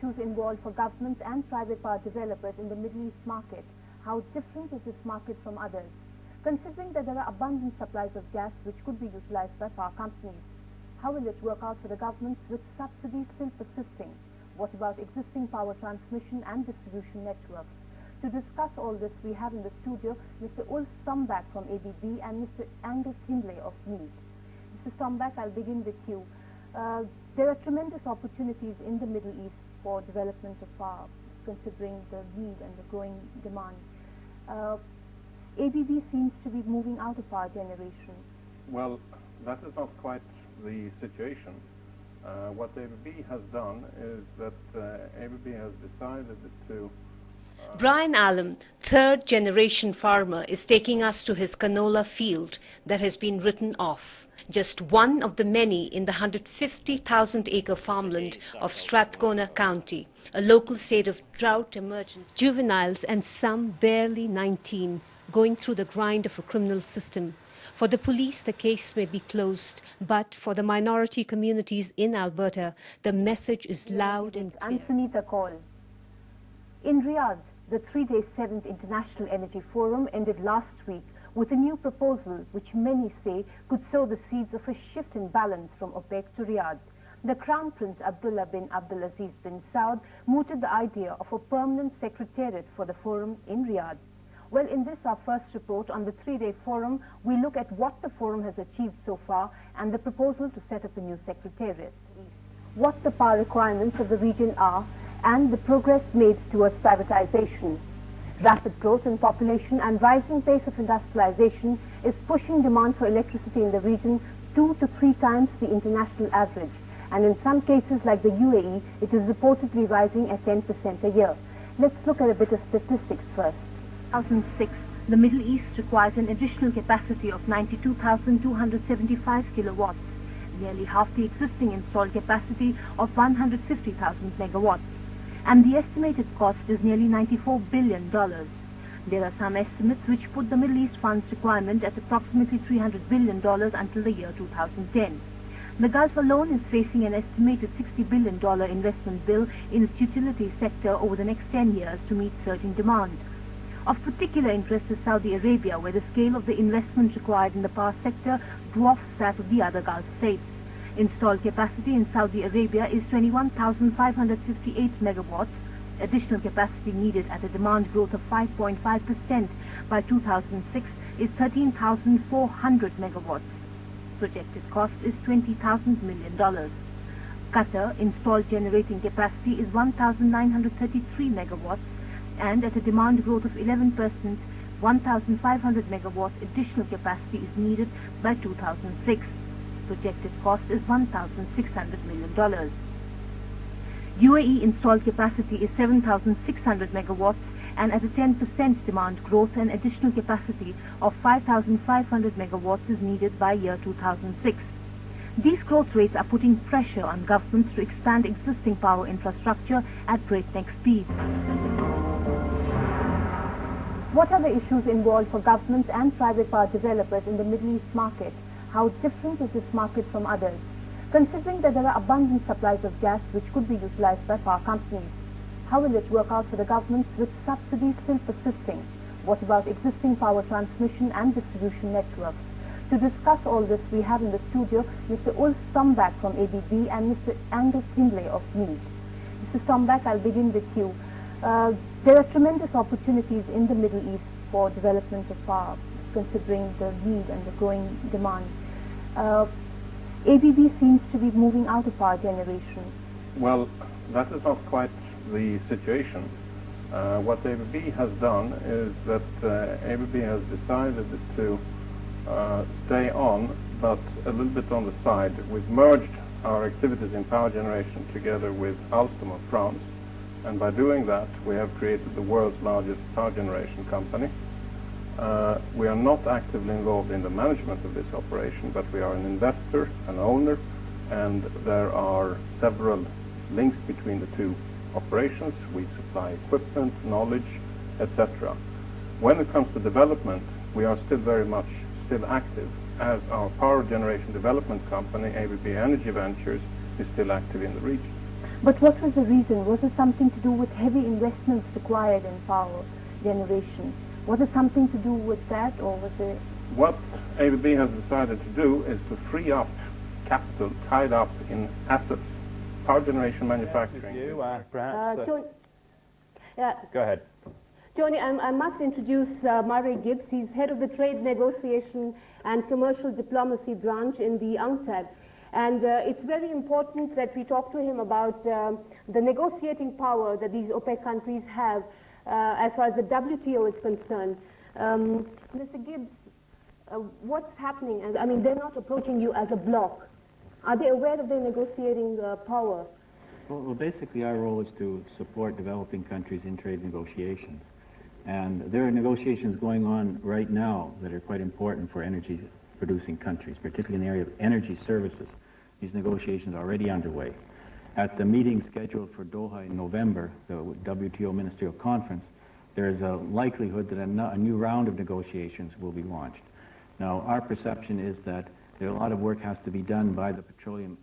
issues involved for governments and private power developers in the Middle East market? How different is this market from others? Considering that there are abundant supplies of gas which could be utilized by power companies, how will it work out for the governments with subsidies still persisting? What about existing power transmission and distribution networks? To discuss all this, we have in the studio Mr. Ulf Stombach from ABB and Mr. Angus Hindley of Mead. Mr. Stombach, I'll begin with you. There are tremendous opportunities in the Middle East for development of power, considering the need and the growing demand. ABB seems to be moving out of power generation. Well, that is not quite the situation. What ABB has done is that ABB has decided to... Brian Allam, third-generation farmer, is taking us to his canola field that has been written off. Just one of the many in the 150,000-acre farmland of Strathcona County, a local state of drought emergency. Juveniles and some barely 19 going through the grind of a criminal system. For the police, the case may be closed, but for the minority communities in Alberta, the message is loud and clear. Anthony Call. In Riyadh, the three-day 7th International Energy Forum ended last week with a new proposal which many say could sow the seeds of a shift in balance from OPEC to Riyadh. The Crown Prince Abdullah bin Abdulaziz bin Saud mooted the idea of a permanent secretariat for the forum in Riyadh. Well, in this, our first report on the three-day forum, we look at what the forum has achieved so far and the proposal to set up a new secretariat. What the power requirements of the region are and the progress made towards privatization. Rapid growth in population and rising pace of industrialization is pushing demand for electricity in the region 2 to 3 times the international average. And in some cases, like the UAE, it is reportedly rising at 10% a year. Let's look at a bit of statistics first. 2006, the Middle East requires an additional capacity of 92,275 kilowatts, nearly half the existing installed capacity of 150,000 megawatts. And the estimated cost is nearly $94 billion. There are some estimates which put the Middle East funds requirement at approximately $300 billion until the year 2010. The Gulf alone is facing an estimated $60 billion investment bill in its utility sector over the next 10 years to meet surging demand. Of particular interest is Saudi Arabia, where the scale of the investment required in the power sector dwarfs that of the other Gulf states. Installed capacity in Saudi Arabia is 21,558 megawatts. Additional capacity needed at a demand growth of 5.5% by 2006 is 13,400 megawatts. Projected cost is $20,000 million. Qatar installed generating capacity is 1,933 megawatts, and at a demand growth of 11%, 1,500 megawatts additional capacity is needed by 2006. Projected cost is $1,600 million. UAE installed capacity is 7,600 megawatts, and at a 10% demand growth, an additional capacity of 5,500 megawatts is needed by year 2006. These growth rates are putting pressure on governments to expand existing power infrastructure at breakneck speed. What are the issues involved for governments and private power developers in the Middle East market? How different is this market from others? Considering that there are abundant supplies of gas which could be utilized by power companies, how will it work out for the governments with subsidies still persisting? What about existing power transmission and distribution networks? To discuss all this, we have in the studio Mr. Ulf Stombach from ABB and Mr. Angus Hindley of Mead. Mr. Stombach, I'll begin with you. There are tremendous opportunities in the Middle East for development of power, considering the need and the growing demand. ABB seems to be moving out of power generation. Well, that is not quite the situation. What ABB has done is that ABB has decided to stay on, but a little bit on the side. We've merged our activities in power generation together with Alstom of France, and by doing that we have created the world's largest power generation company. We are not actively involved in the management of this operation, but we are an investor, an owner, and there are several links between the two operations. We supply equipment, knowledge, etc. When it comes to development, we are still very much active, as our power generation development company, ABB Energy Ventures, is still active in the region. But what was the reason? Was it something to do with heavy investments required in power generation? Was it something to do with that, or was it... What ABB has decided to do is to free up capital tied up in assets, power generation manufacturing. Perhaps. Go ahead. Tony, I must introduce Murray Gibbs. He's head of the Trade Negotiation and Commercial Diplomacy branch in the UNCTAD. And it's very important that we talk to him about the negotiating power that these OPEC countries have as far as the WTO is concerned. Mr. Gibbs, what's happening? I mean, they're not approaching you as a bloc. Are they aware of their negotiating power? Well, basically our role is to support developing countries in trade negotiations. And there are negotiations going on right now that are quite important for energy-producing countries, particularly in the area of energy services. These negotiations are already underway. At the meeting scheduled for Doha in November, the WTO Ministerial Conference, there is a likelihood that a new round of negotiations will be launched. Now, our perception is that a lot of work has to be done by the petroleum